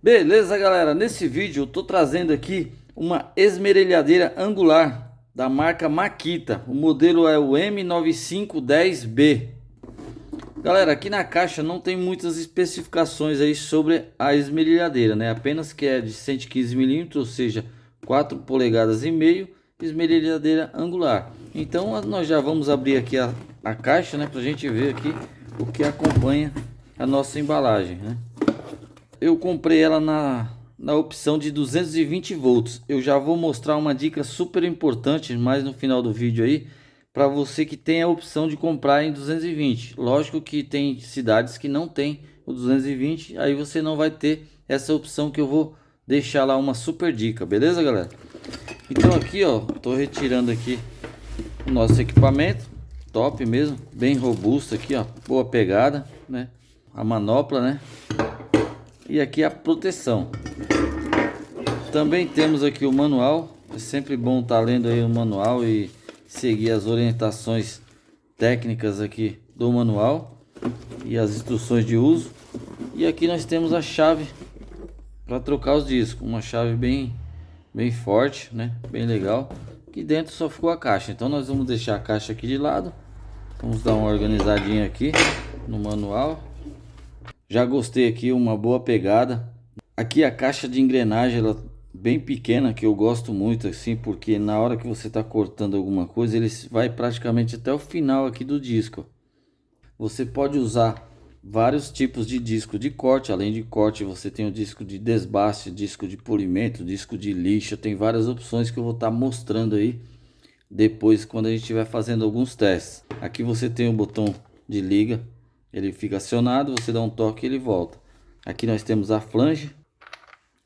Beleza, galera, nesse vídeo eu tô trazendo aqui uma esmerilhadeira angular da marca Makita. O modelo é o M9510B. Galera, aqui na caixa não tem muitas especificações aí sobre a esmerilhadeira, né? Apenas que é de 115 milímetros, ou seja, 4 polegadas e meio, esmerilhadeira angular. Então nós já vamos abrir aqui a caixa, né, pra gente ver aqui o que acompanha a nossa embalagem, né? Eu comprei ela na opção de 220 volts. Eu já vou mostrar uma dica super importante mais no final do vídeo aí, para você que tem a opção de comprar em 220. Lógico que tem cidades que não tem o 220, aí você não vai ter essa opção que eu vou deixar lá uma super dica, beleza, galera? Então aqui, ó, tô retirando aqui o nosso equipamento, top mesmo, bem robusto aqui, ó, boa pegada, né? A manopla, né? E aqui a proteção. Também temos aqui o manual. É sempre bom estar lendo aí o manual e seguir as orientações técnicas aqui do manual e as instruções de uso. E aqui nós temos a chave para trocar os discos, uma chave bem forte, né? Bem legal. Aqui dentro só ficou a caixa, então nós vamos deixar a caixa aqui de lado. Vamos dar uma organizadinha aqui no manual. Já gostei aqui, uma boa pegada. Aqui a caixa de engrenagem, ela bem pequena, que eu gosto muito assim, porque na hora que você está cortando alguma coisa, ele vai praticamente até o final aqui do disco. Você pode usar vários tipos de disco de corte. Além de corte, você tem o disco de desbaste, disco de polimento, disco de lixa. Tem várias opções que eu vou estar mostrando aí depois, quando a gente estiver fazendo alguns testes. Aqui você tem o botão de liga. Ele fica acionado, você dá um toque e ele volta. Aqui nós temos a flange.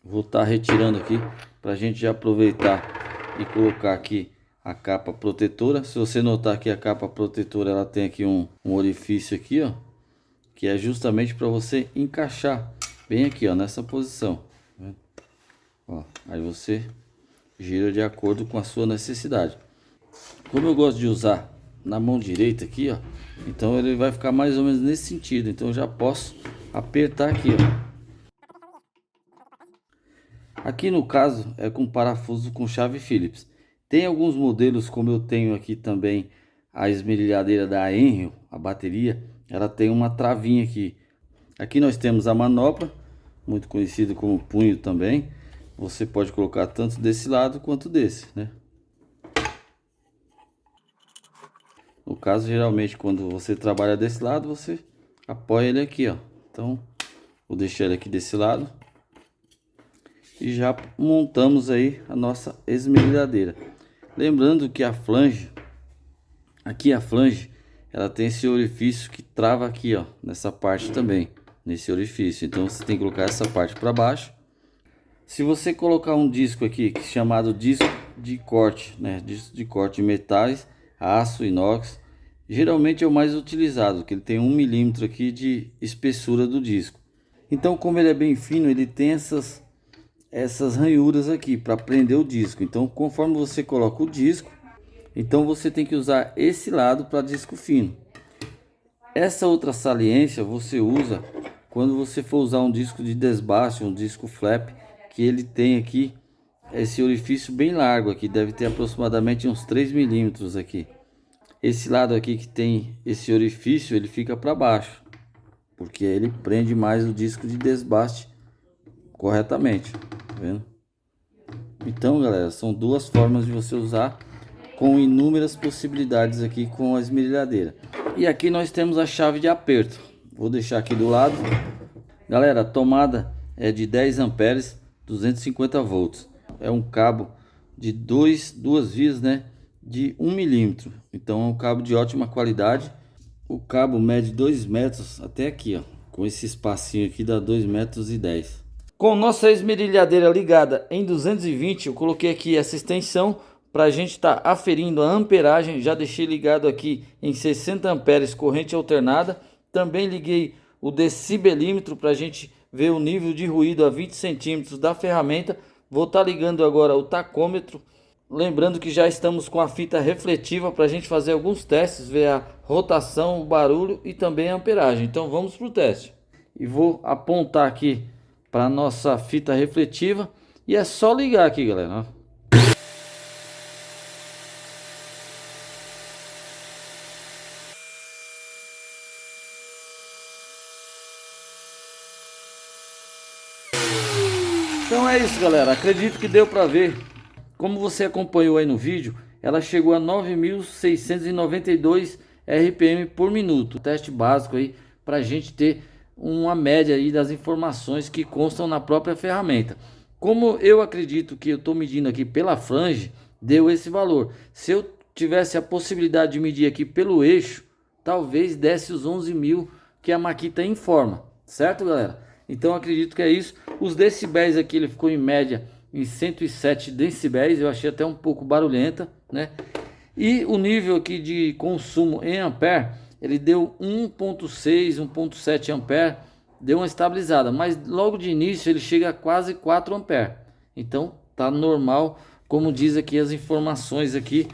Vou estar retirando aqui para a gente já aproveitar e colocar aqui a capa protetora. Se você notar que a capa protetora, ela tem aqui um orifício aqui, ó, que é justamente para você encaixar bem aqui, ó, nessa posição. Ó, aí você gira de acordo com a sua necessidade. Como eu gosto de usar na mão direita aqui, ó, então ele vai ficar mais ou menos nesse sentido. Então eu já posso apertar aqui, ó. Aqui no caso é com parafuso com chave Phillips. Tem alguns modelos, como eu tenho aqui também a esmerilhadeira da Enel, a bateria, ela tem uma travinha aqui. Aqui nós temos a manopla, muito conhecido como punho também. Você pode colocar tanto desse lado quanto desse, né? No caso, geralmente, quando você trabalha desse lado, você apoia ele aqui, ó. Então, vou deixar ele aqui desse lado. E já montamos aí a nossa esmerilhadeira. Lembrando que a flange, aqui a flange, ela tem esse orifício que trava aqui, ó, nessa parte também, nesse orifício. Então, você tem que colocar essa parte para baixo. Se você colocar um disco aqui, chamado disco de corte, né? Disco de corte de metais, aço, inox, geralmente é o mais utilizado, que ele tem 1 milímetro aqui de espessura do disco. Então, como ele é bem fino, ele tem essas ranhuras aqui para prender o disco. Então, conforme você coloca o disco, então você tem que usar esse lado para disco fino. Essa outra saliência você usa quando você for usar um disco de desbaste, um disco flap, que ele tem aqui esse orifício bem largo aqui, deve ter aproximadamente uns 3 milímetros aqui. Esse lado aqui que tem esse orifício, ele fica para baixo, porque ele prende mais o disco de desbaste corretamente, tá vendo? Então, galera, são duas formas de você usar, com inúmeras possibilidades aqui com a esmerilhadeira. E aqui nós temos a chave de aperto. Vou deixar aqui do lado. Galera, a tomada é de 10 amperes, 250 volts. É um cabo de duas vias, né, de 1 milímetro. Então é um cabo de ótima qualidade. O cabo mede 2 metros até aqui, ó. Com esse espacinho aqui dá 2,10 metros. Com nossa esmerilhadeira ligada em 220, eu coloquei aqui essa extensão para a gente estar aferindo a amperagem. Já deixei ligado aqui em 60 amperes corrente alternada. Também liguei o decibelímetro para a gente ver o nível de ruído a 20 centímetros da ferramenta. Vou estar ligando agora o tacômetro. Lembrando que já estamos com a fita refletiva para a gente fazer alguns testes, ver a rotação, o barulho e também a amperagem. Então vamos para o teste. E vou apontar aqui para nossa fita refletiva. E é só ligar aqui, galera, ó. Então é isso, galera, acredito que deu para ver. Como você acompanhou aí no vídeo, ela chegou a 9.692 RPM por minuto. Teste básico aí para a gente ter uma média aí das informações que constam na própria ferramenta. Como eu acredito que eu estou medindo aqui pela flange, deu esse valor. Se eu tivesse a possibilidade de medir aqui pelo eixo, talvez desse os 11.000 que a Makita informa, certo, galera? Então acredito que é isso. Os decibéis aqui ele ficou em média em 107 decibéis, eu achei até um pouco barulhenta, né? E o nível aqui de consumo em ampere, ele deu 1.6, 1.7 ampere, deu uma estabilizada, mas logo de início ele chega a quase 4 ampere. Então tá normal, como diz aqui as informações aqui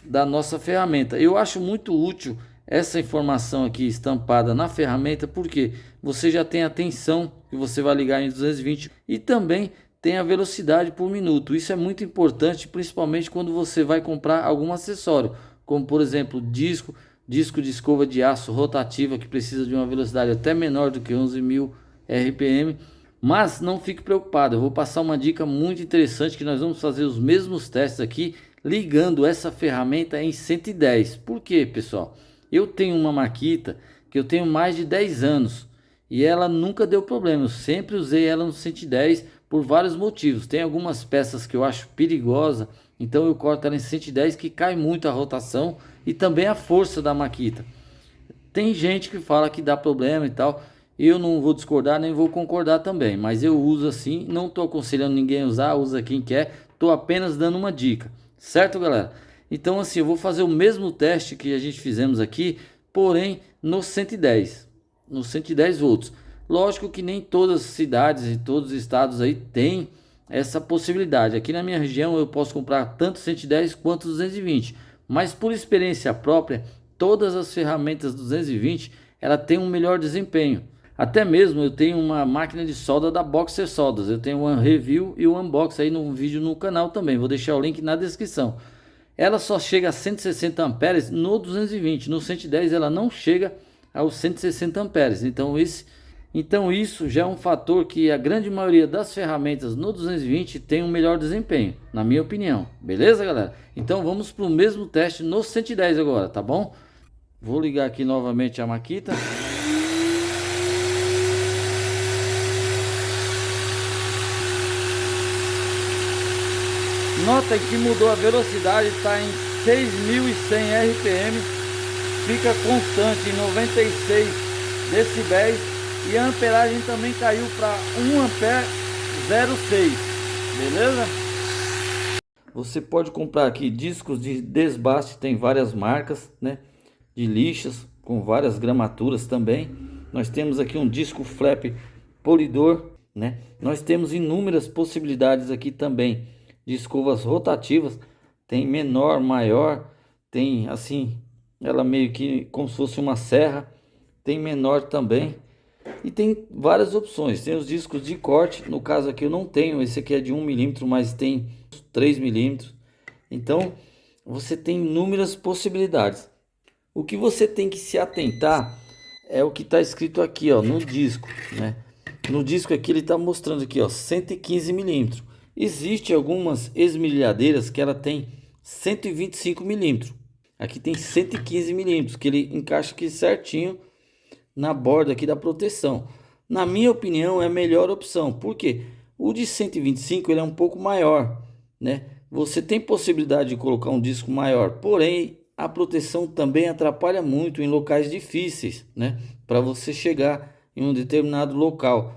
da nossa ferramenta. Eu acho muito útil essa informação aqui estampada na ferramenta, porque você já tem a tensão que você vai ligar em 220 e também tem a velocidade por minuto. Isso é muito importante, principalmente quando você vai comprar algum acessório, como por exemplo disco de escova de aço rotativa, que precisa de uma velocidade até menor do que 11.000 RPM. Mas não fique preocupado, eu vou passar uma dica muito interessante, que nós vamos fazer os mesmos testes aqui ligando essa ferramenta em 110. Por quê, pessoal? Eu tenho uma Makita que eu tenho mais de 10 anos e ela nunca deu problema. Eu sempre usei ela no 110 por vários motivos. Tem algumas peças que eu acho perigosa, então eu corto ela em 110, que cai muito a rotação e também a força da Makita. Tem gente que fala que dá problema e tal. Eu não vou discordar nem vou concordar também, mas eu uso assim. Não estou aconselhando ninguém a usar, usa quem quer. Estou apenas dando uma dica, certo, galera? Então assim, eu vou fazer o mesmo teste que a gente fizemos aqui, porém no 110 volts. Lógico que nem todas as cidades e todos os estados aí tem essa possibilidade. Aqui na minha região eu posso comprar tanto 110 quanto 220, mas por experiência própria, todas as ferramentas 220 ela tem um melhor desempenho. Até mesmo eu tenho uma máquina de solda da Boxer Soldas, eu tenho um review e um unboxing aí no vídeo no canal também, vou deixar o link na descrição. Ela só chega a 160 amperes no 220, no 110 ela não chega aos 160 amperes. Então isso já é um fator que a grande maioria das ferramentas no 220 tem um melhor desempenho, na minha opinião. Beleza, galera? Então vamos para o mesmo teste no 110 agora, tá bom? Vou ligar aqui novamente a Makita. Nota que mudou a velocidade, está em 6.100 RPM, fica constante em 96 decibéis e a amperagem também caiu para 1 ampere 0,6, beleza? Você pode comprar aqui discos de desbaste, tem várias marcas, né? De lixas com várias gramaturas também. Nós temos aqui um disco flap polidor, né? Nós temos inúmeras possibilidades aqui também de escovas rotativas, tem menor, maior, tem assim, ela meio que como se fosse uma serra, tem menor também, e tem várias opções. Tem os discos de corte, no caso aqui eu não tenho, esse aqui é de 1 milímetro, mas tem 3 milímetros, então você tem inúmeras possibilidades. O que você tem que se atentar é o que está escrito aqui, ó, no disco, né? No disco aqui ele está mostrando aqui, ó, 115 milímetros. Existe algumas esmerilhadeiras que ela tem 125 milímetros. Aqui tem 115 milímetros, que ele encaixa aqui certinho na borda aqui da proteção. Na minha opinião é a melhor opção. Por quê? O de 125 ele é um pouco maior, né? Você tem possibilidade de colocar um disco maior, porém a proteção também atrapalha muito em locais difíceis, né? Para você chegar em um determinado local.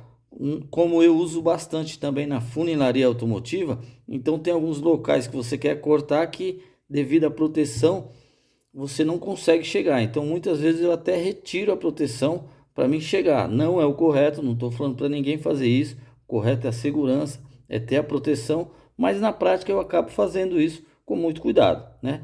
Como eu uso bastante também na funilaria automotiva, então tem alguns locais que você quer cortar que devido à proteção você não consegue chegar. Então muitas vezes eu até retiro a proteção para mim chegar. Não é o correto, não estou falando para ninguém fazer isso. O correto é a segurança, é ter a proteção, mas na prática eu acabo fazendo isso com muito cuidado, né?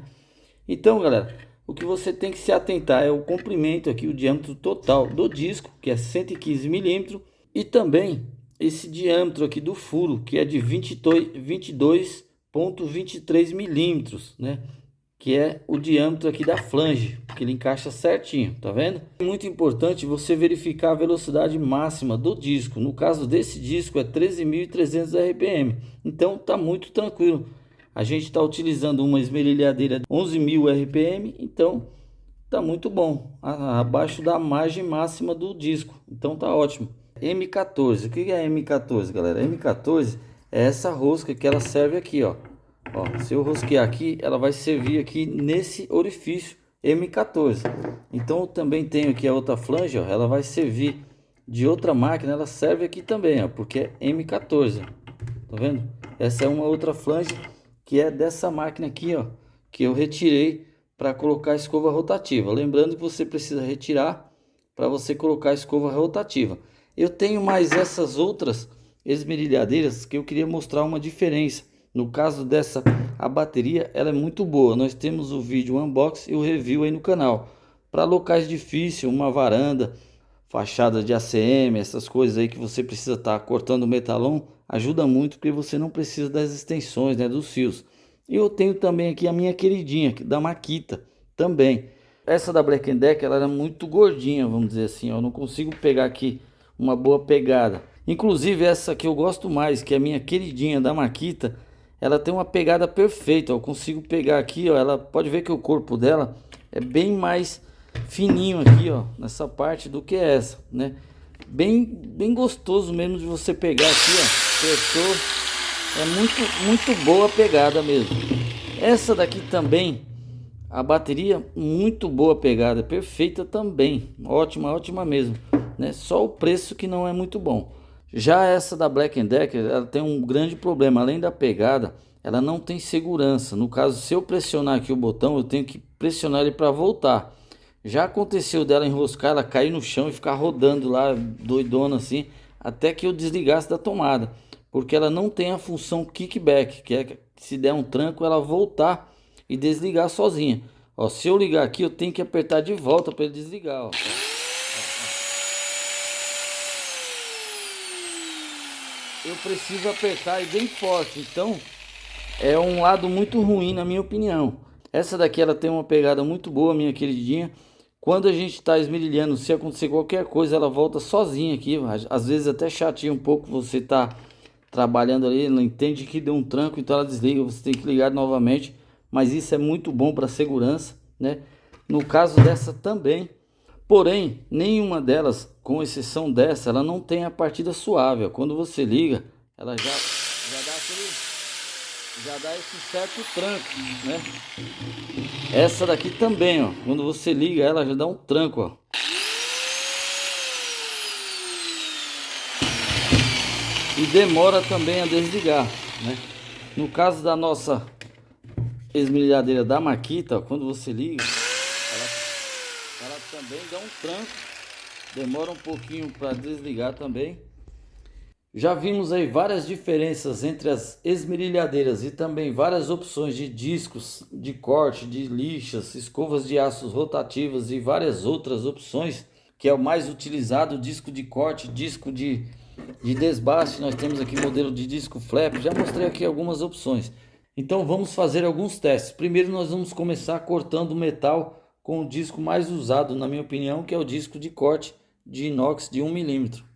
Então, galera, o que você tem que se atentar é o comprimento aqui, o diâmetro total do disco, que é 115 milímetros. E também esse diâmetro aqui do furo, que é de 22,23 milímetros, né? Que é o diâmetro aqui da flange, que ele encaixa certinho, tá vendo? É muito importante você verificar a velocidade máxima do disco. No caso desse disco é 13.300 RPM, então tá muito tranquilo. A gente está utilizando uma esmerilhadeira de 11.000 RPM, então tá muito bom, abaixo da margem máxima do disco, então tá ótimo. M14, o que é M14, galera? M14 é essa rosca que ela serve aqui, ó. Ó, se eu rosquear aqui, ela vai servir aqui nesse orifício M14. Então eu também tenho aqui a outra flange, ó, ela vai servir de outra máquina, ela serve aqui também, ó, porque é M14. Tá vendo? Essa é uma outra flange que é dessa máquina aqui, ó, que eu retirei para colocar a escova rotativa. Lembrando que você precisa retirar para você colocar a escova rotativa. Eu tenho mais essas outras esmerilhadeiras que eu queria mostrar uma diferença. No caso dessa, a bateria ela é muito boa. Nós temos o vídeo unboxing e o review aí no canal. Para locais difíceis, uma varanda, fachada de ACM, essas coisas aí que você precisa estar cortando o metalon, ajuda muito porque você não precisa das extensões, né, dos fios. E eu tenho também aqui a minha queridinha da Makita também. Essa da Black Decker ela era muito gordinha, vamos dizer assim, eu não consigo pegar aqui uma boa pegada. Inclusive essa que eu gosto mais, que é a minha queridinha da Makita, ela tem uma pegada perfeita. Eu consigo pegar aqui, ó, ela pode ver que o corpo dela é bem mais fininho aqui, ó, nessa parte do que essa, né? Bem gostoso mesmo de você pegar aqui, ó. Apertou, é muito boa a pegada mesmo. Essa daqui também, a bateria muito boa pegada, perfeita também, ótima mesmo, né? Só o preço que não é muito bom. Já essa da Black Decker, ela tem um grande problema, além da pegada, ela não tem segurança. No caso, se eu pressionar aqui o botão, eu tenho que pressionar ele para voltar. Já aconteceu dela enroscar, ela cair no chão e ficar rodando lá, doidona assim, até que eu desligasse da tomada, porque ela não tem a função kickback, que é que se der um tranco ela voltar e desligar sozinha. Ó, se eu ligar aqui, eu tenho que apertar de volta para ele desligar, ó. Eu preciso apertar e bem forte, então é um lado muito ruim na minha opinião. Essa daqui ela tem uma pegada muito boa, minha queridinha. Quando a gente está esmerilhando, se acontecer qualquer coisa, ela volta sozinha aqui. Às vezes até chateia um pouco, você tá trabalhando ali, ela entende que deu um tranco, então ela desliga, você tem que ligar novamente. Mas isso é muito bom para segurança, né? No caso dessa também. Porém, nenhuma delas, com exceção dessa, ela não tem a partida suave, ó. Quando você liga, ela já dá esse certo tranco, né? Essa daqui também, ó. Quando você liga, ela já dá um tranco, ó. E demora também a desligar, né? No caso da nossa esmerilhadeira da Makita, ó, quando você liga, ela também dá um tranco. Demora um pouquinho para desligar também. Já vimos aí várias diferenças entre as esmerilhadeiras e também várias opções de discos de corte, de lixas, escovas de aços rotativas e várias outras opções, que é o mais utilizado, disco de corte, disco de desbaste. Nós temos aqui modelo de disco flap, já mostrei aqui algumas opções. Então vamos fazer alguns testes. Primeiro nós vamos começar cortando o metal com o disco mais usado, na minha opinião, que é o disco de corte de inox de 1 milímetro.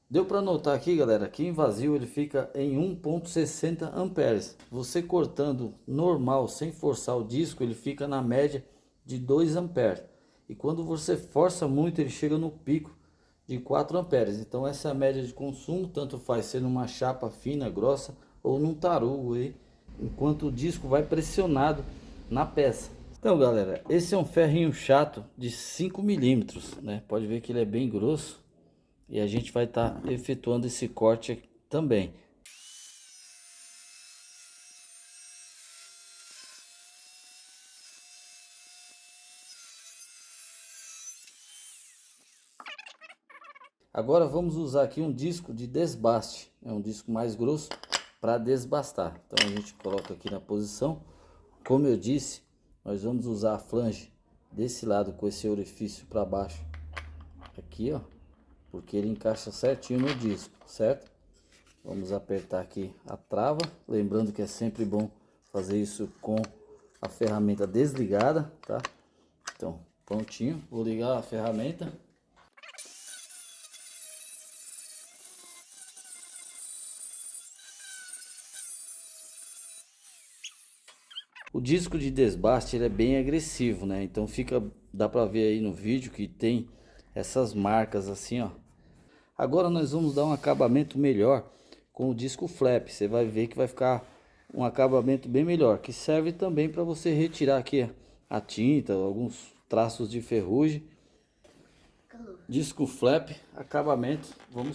Deu para notar aqui, galera, que em vazio ele fica em 1,60 amperes. Você cortando normal, sem forçar o disco, ele fica na média de 2 amperes. E quando você força muito, ele chega no pico de 4 amperes. Então essa é a média de consumo, tanto faz ser numa chapa fina, grossa ou num tarugo aí, enquanto o disco vai pressionado na peça. Então, galera, esse é um ferrinho chato de 5 milímetros, né? Pode ver que ele é bem grosso. E a gente vai estar efetuando esse corte aqui também. Agora vamos usar aqui um disco de desbaste. É um disco mais grosso para desbastar. Então a gente coloca aqui na posição. Como eu disse, nós vamos usar a flange desse lado com esse orifício para baixo. Aqui, ó. Porque ele encaixa certinho no disco, certo? Vamos apertar aqui a trava. Lembrando que é sempre bom fazer isso com a ferramenta desligada, tá? Então, prontinho. Vou ligar a ferramenta. O disco de desbaste ele é bem agressivo, né? Então dá para ver aí no vídeo que tem essas marcas assim, ó. Agora nós vamos dar um acabamento melhor com o disco flap. Você vai ver que vai ficar um acabamento bem melhor, que serve também para você retirar aqui a tinta, alguns traços de ferrugem. Disco flap, acabamento. Vamos.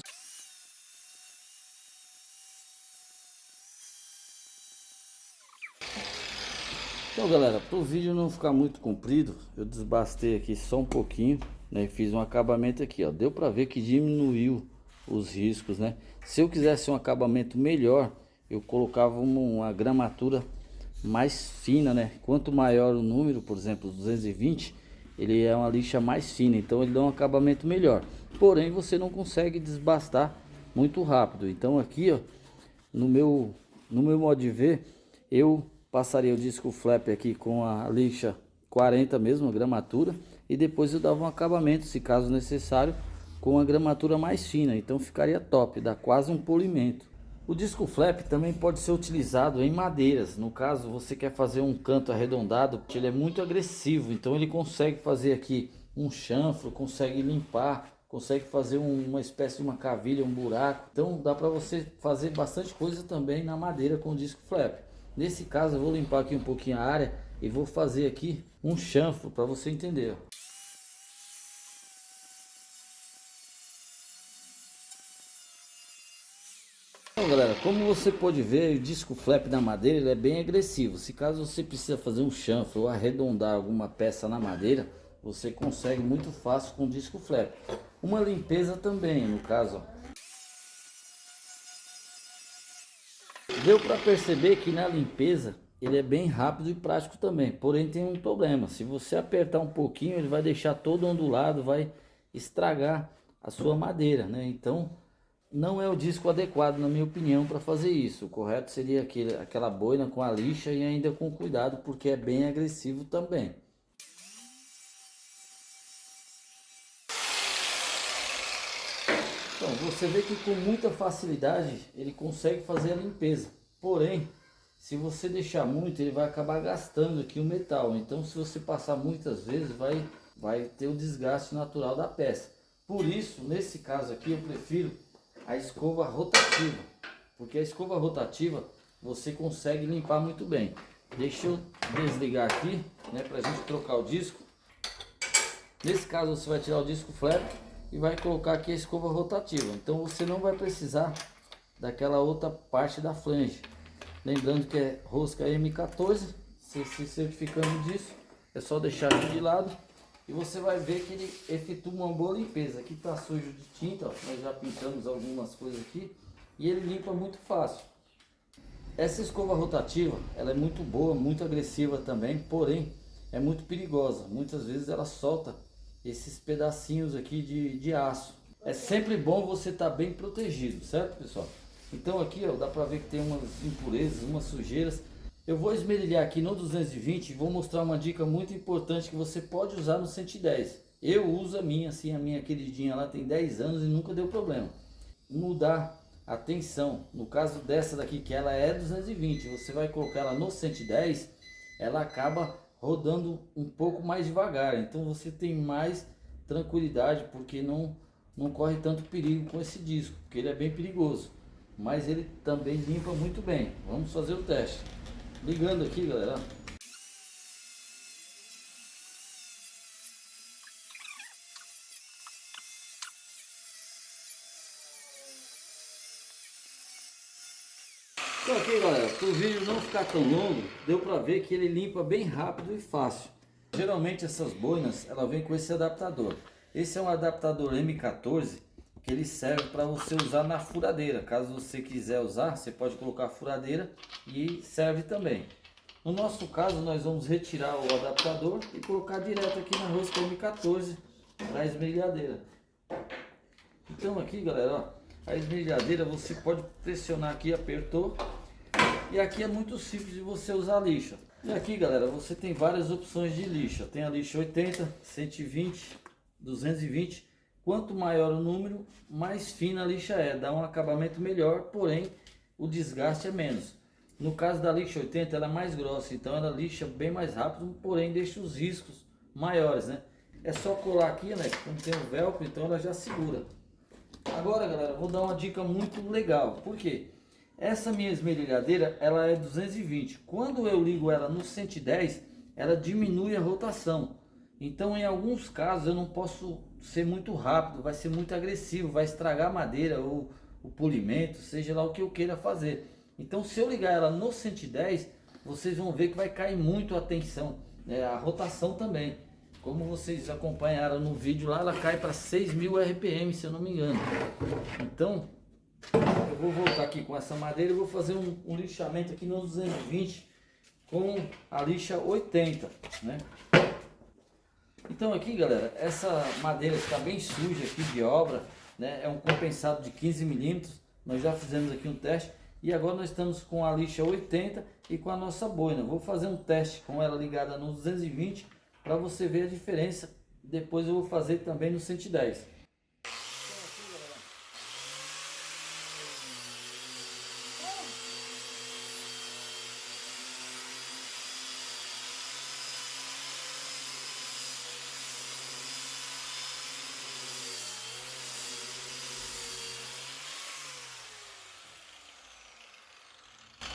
Então, galera, para o vídeo não ficar muito comprido, eu desbastei aqui só um pouquinho, né? Fiz um acabamento aqui, ó. Deu para ver que diminuiu os riscos, né? Se eu quisesse um acabamento melhor, eu colocava uma gramatura mais fina, né? Quanto maior o número, por exemplo, 220, ele é uma lixa mais fina, então ele dá um acabamento melhor. Porém, você não consegue desbastar muito rápido. Então aqui, ó, no meu modo de ver, eu passaria o disco flap aqui com a lixa 40 mesmo, a gramatura, e depois eu dava um acabamento, se caso necessário, com a gramatura mais fina. Então ficaria top, dá quase um polimento. O disco flap também pode ser utilizado em madeiras. No caso, você quer fazer um canto arredondado, ele é muito agressivo, então ele consegue fazer aqui um chanfro, consegue limpar, consegue fazer uma espécie de uma cavilha, um buraco. Então dá para você fazer bastante coisa também na madeira com o disco flap. Nesse caso eu vou limpar aqui um pouquinho a área e vou fazer aqui um chanfro para você entender. Então, galera, como você pode ver, o disco flap da madeira ele é bem agressivo. Se caso você precisa fazer um chanfro ou arredondar alguma peça na madeira, você consegue muito fácil com o disco flap. Uma limpeza também, no caso, ó. Deu para perceber que na limpeza ele é bem rápido e prático também, porém tem um problema: se você apertar um pouquinho ele vai deixar todo ondulado, vai estragar a sua madeira, né? Então não é o disco adequado, na minha opinião, para fazer isso. O correto seria aquela boina com a lixa e ainda com cuidado, porque é bem agressivo também. Então, você vê que com muita facilidade ele consegue fazer a limpeza. Porém, se você deixar muito, ele vai acabar gastando aqui o metal. Então, se você passar muitas vezes, vai ter o desgaste natural da peça. Por isso, nesse caso aqui, eu prefiro a escova rotativa. Porque a escova rotativa, você consegue limpar muito bem. Deixa eu desligar aqui, né, para a gente trocar o disco. Nesse caso, você vai tirar o disco flap e vai colocar aqui a escova rotativa. Então você não vai precisar daquela outra parte da flange. Lembrando que é rosca M14, se certificando disso, é só deixar aqui de lado e você vai ver que ele efetua uma boa limpeza. Aqui está sujo de tinta, ó, nós já pintamos algumas coisas aqui e ele limpa muito fácil. Essa escova rotativa, ela é muito boa, muito agressiva também, porém é muito perigosa. Muitas vezes ela solta esses pedacinhos aqui de aço. É sempre bom você estar bem protegido, certo, pessoal? Então aqui, ó, dá para ver que tem umas impurezas, umas sujeiras. Eu vou esmerilhar aqui no 220 e vou mostrar uma dica muito importante que você pode usar no 110. Eu uso a minha, assim, a minha queridinha lá tem 10 anos e nunca deu problema. mudar a tensão. No caso dessa daqui, que ela é 220, você vai colocar ela no 110, ela acaba rodando um pouco mais devagar. Então você tem mais tranquilidade, porque não corre tanto perigo com esse disco, porque ele é bem perigoso. Mas ele também limpa muito bem. Vamos fazer o teste. Ligando aqui, galera. Então aqui, galera, para o vídeo não ficar tão longo, deu para ver que ele limpa bem rápido e fácil. Geralmente essas boinas, ela vem com esse adaptador. Esse é um adaptador M14, que ele serve para você usar na furadeira. Caso você quiser usar, você pode colocar a furadeira e serve também. No nosso caso, nós vamos retirar o adaptador e colocar direto aqui na rosca M14 da esmerilhadeira. Então aqui, galera, ó, a esmerilhadeira você pode pressionar aqui, apertou, e aqui é muito simples de você usar a lixa. E aqui, galera, você tem várias opções de lixa. Tem a lixa 80, 120, 220. Quanto maior o número, mais fina a lixa é, dá um acabamento melhor, porém o desgaste é menos. No caso da lixa 80, ela é mais grossa, então ela lixa bem mais rápido, porém deixa os riscos maiores, né? É só colar aqui, né? Como tem o velcro, então ela já segura. Agora, galera, vou dar uma dica muito legal. Por quê? Essa minha esmerilhadeira, ela é 220. Quando eu ligo ela no 110, ela diminui a rotação. Então, em alguns casos, eu não posso ser muito rápido, vai ser muito agressivo, vai estragar a madeira ou o polimento, seja lá o que eu queira fazer. Então, se eu ligar ela no 110, vocês vão ver que vai cair muito a tensão, né? A rotação também. Como vocês acompanharam no vídeo lá, ela cai para 6.000 RPM, se eu não me engano. Então, eu vou voltar aqui com essa madeira e vou fazer um lixamento aqui no 220 com a lixa 80, né? Então aqui, galera, essa madeira está bem suja aqui de obra, né? É um compensado de 15 milímetros. Nós já fizemos aqui um teste e agora nós estamos com a lixa 80 e com a nossa boina. Vou fazer um teste com ela ligada no 220 para você ver a diferença. Depois eu vou fazer também no 110.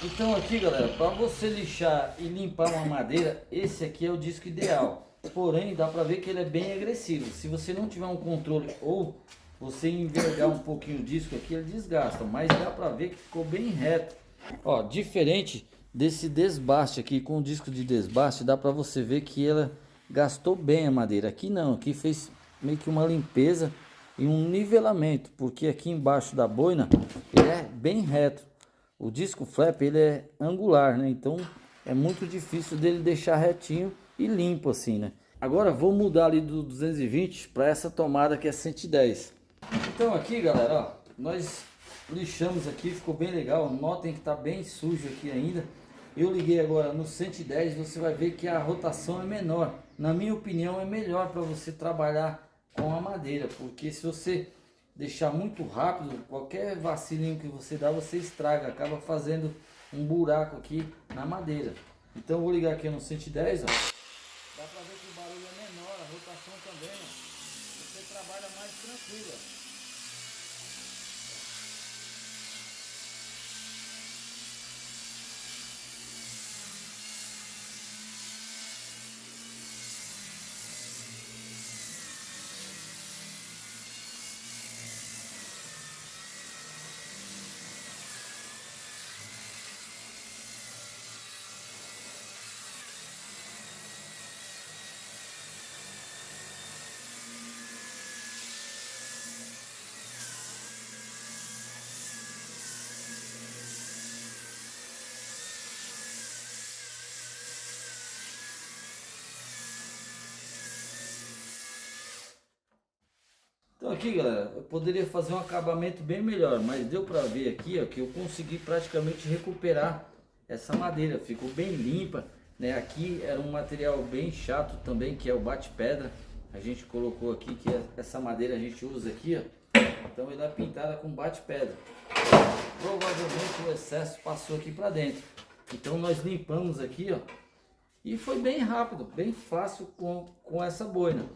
Então aqui, galera, para você lixar e limpar uma madeira, esse aqui é o disco ideal. Porém, dá para ver que ele é bem agressivo. Se você não tiver um controle ou você envergar um pouquinho o disco aqui, ele desgasta. Mas dá para ver que ficou bem reto. Ó, diferente desse desbaste aqui, com o disco de desbaste, dá para você ver que ela gastou bem a madeira. Aqui não, aqui fez meio que uma limpeza e um nivelamento, porque aqui embaixo da boina ele é bem reto. O disco flap ele é angular, né? Então é muito difícil dele deixar retinho e limpo assim, né? Agora vou mudar ali do 220 para essa tomada que é 110. Então aqui, galera, ó, nós lixamos aqui, ficou bem legal. Notem que tá bem sujo aqui ainda. Eu liguei agora no 110, você vai ver que a rotação é menor. Na minha opinião é melhor para você trabalhar com a madeira, porque se você deixar muito rápido, qualquer vacilinho que você dá, você estraga, acaba fazendo um buraco aqui na madeira. Então eu vou ligar aqui no 110, ó. Dá pra ver que o barulho é menor, a rotação também, ó. Você trabalha mais tranquilo, ó. Então aqui, galera, eu poderia fazer um acabamento bem melhor, mas deu pra ver aqui, ó, que eu consegui praticamente recuperar essa madeira, ficou bem limpa, né? Aqui era um material bem chato também, que é o bate-pedra. a gente colocou aqui, que essa madeira a gente usa aqui, ó. Então ela é pintada com bate-pedra. Provavelmente o excesso passou aqui para dentro. Então nós limpamos aqui, ó. E foi bem rápido, bem fácil com essa boina.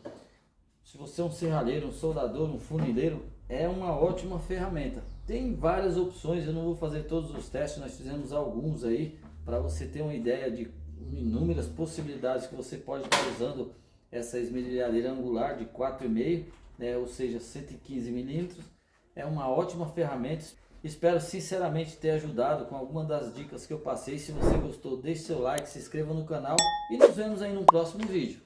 Se você é um serralheiro, um soldador, um funileiro, é uma ótima ferramenta. Tem várias opções, eu não vou fazer todos os testes, nós fizemos alguns aí, para você ter uma ideia de inúmeras possibilidades que você pode estar usando essa esmerilhadeira angular de 4,5, né, ou seja, 115 milímetros. É uma ótima ferramenta. Espero sinceramente ter ajudado com alguma das dicas que eu passei. Se você gostou, deixe seu like, se inscreva no canal e nos vemos aí no próximo vídeo.